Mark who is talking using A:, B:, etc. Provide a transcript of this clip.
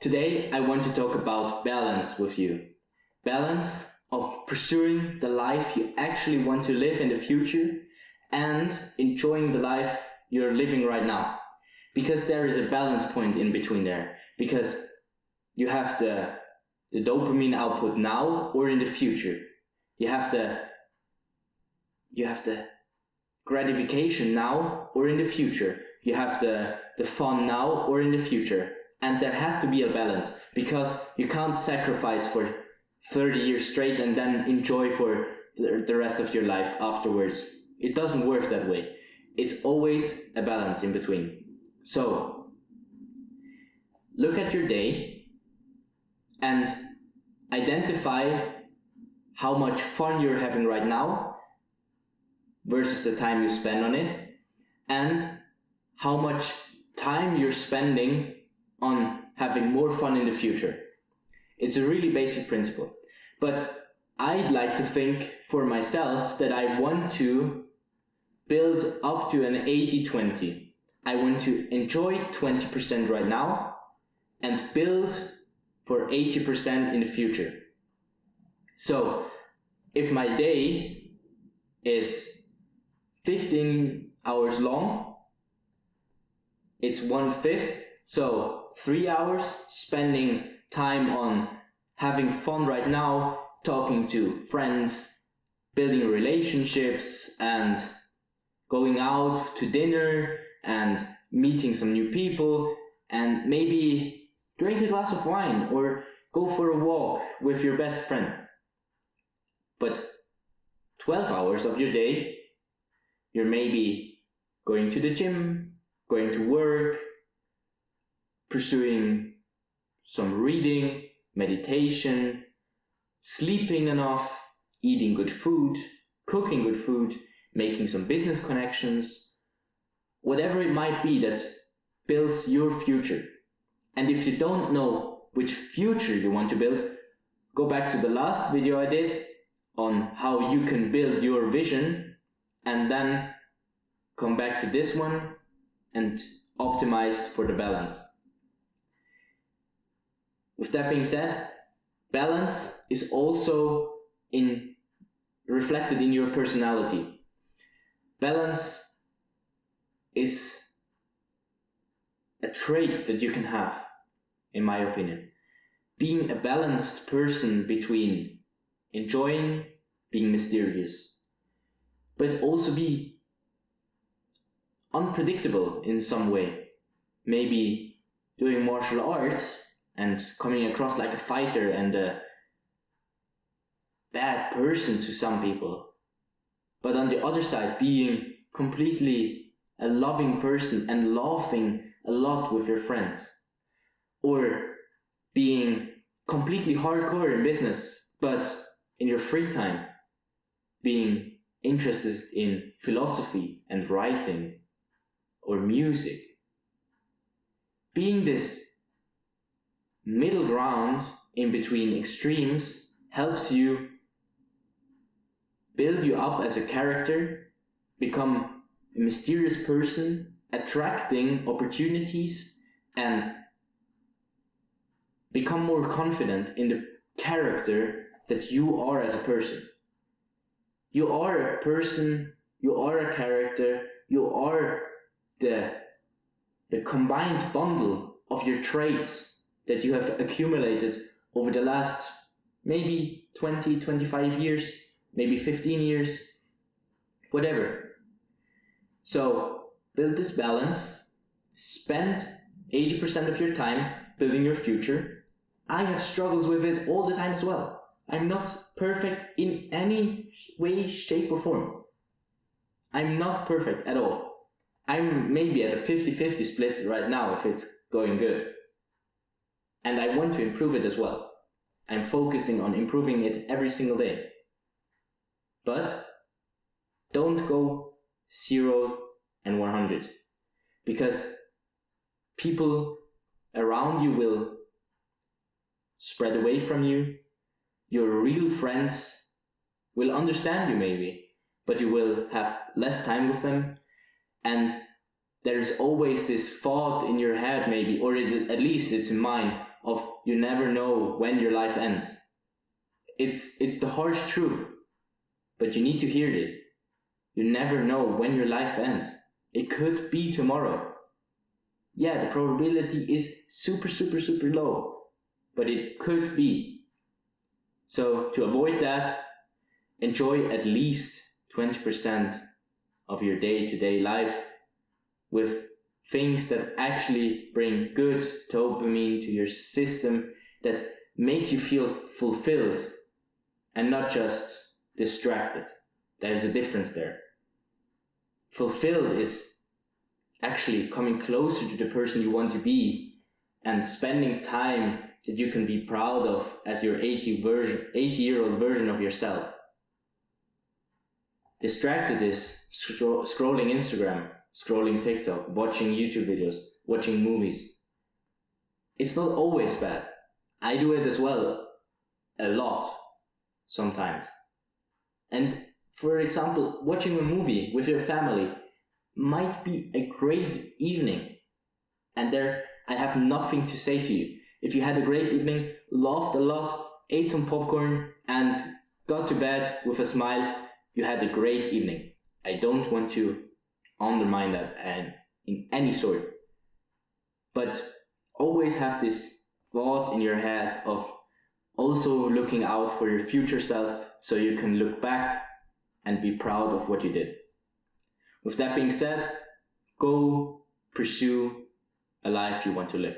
A: Today I want to talk about balance with you. Balance of pursuing the life you actually want to live in the future and enjoying the life you're living right now. Because there is a balance point in between there. Because you have the dopamine output now or in the future. You have the gratification now or in the future. You have the fun now or in the future. And there has to be a balance, because you can't sacrifice for 30 years straight and then enjoy for the rest of your life afterwards. It doesn't work that way. It's always a balance in between. So, look at your day and identify how much fun you're having right now versus the time you spend on it, and how much time you're spending on having more fun in the future. It's a really basic principle. But I'd like to think for myself that I want to build up to an 80-20. I want to enjoy 20% right now and build for 80% in the future. So if my day is 15 hours long, it's 1/5. So 3 hours spending time on having fun right now, talking to friends, building relationships, and going out to dinner and meeting some new people, and maybe drink a glass of wine or go for a walk with your best friend. But 12 hours of your day, you're maybe going to the gym, going to work, pursuing some reading, meditation, sleeping enough, eating good food, cooking good food, making some business connections, whatever it might be that builds your future. And if you don't know which future you want to build, go back to the last video I did on how you can build your vision, and then come back to this one and optimize for the balance. With that being said, balance is also reflected in your personality. Balance is a trait that you can have, in my opinion. Being a balanced person between enjoying, being mysterious, but also be unpredictable in some way. Maybe doing martial arts and coming across like a fighter and a bad person to some people. But on the other side, being completely a loving person and laughing a lot with your friends. Or being completely hardcore in business, but in your free time, being interested in philosophy and writing or music. Being this middle ground in between extremes helps you build you up as a character, become a mysterious person, attracting opportunities, and become more confident in the character that you are as a person. You are a person, you are a character, you are the combined bundle of your traits that you have accumulated over the last maybe 20, 25 years, maybe 15 years, whatever. So build this balance, spend 80% of your time building your future. I have struggles with it all the time as well. I'm not perfect in any way, shape or form. I'm not perfect at all. I'm maybe at a 50-50 split right now if it's going good. And I want to improve it as well. I'm focusing on improving it every single day. But don't go 0 and 100. Because people around you will spread away from you. Your real friends will understand you maybe, but you will have less time with them. And there's always this thought in your head, maybe, or at least it's in mine, of you never know when your life ends. It's the harsh truth, but you need to hear this. You never know when your life ends. It could be tomorrow. Yeah, the probability is super, super, super low, but it could be. So to avoid that, enjoy at least 20% of your day-to-day life with things that actually bring good dopamine to your system, that make you feel fulfilled and not just distracted. There's a difference there. Fulfilled is actually coming closer to the person you want to be and spending time that you can be proud of as your 80-year-old version of yourself. Distracted is scrolling Instagram, scrolling TikTok, watching YouTube videos, watching movies. It's not always bad. I do it as well, a lot, sometimes. And for example, watching a movie with your family might be a great evening. And there, I have nothing to say to you. If you had a great evening, laughed a lot, ate some popcorn, and got to bed with a smile, you had a great evening. I don't want to undermine that in any sort. But always have this thought in your head of also looking out for your future self, so you can look back and be proud of what you did. With that being said, go pursue a life you want to live.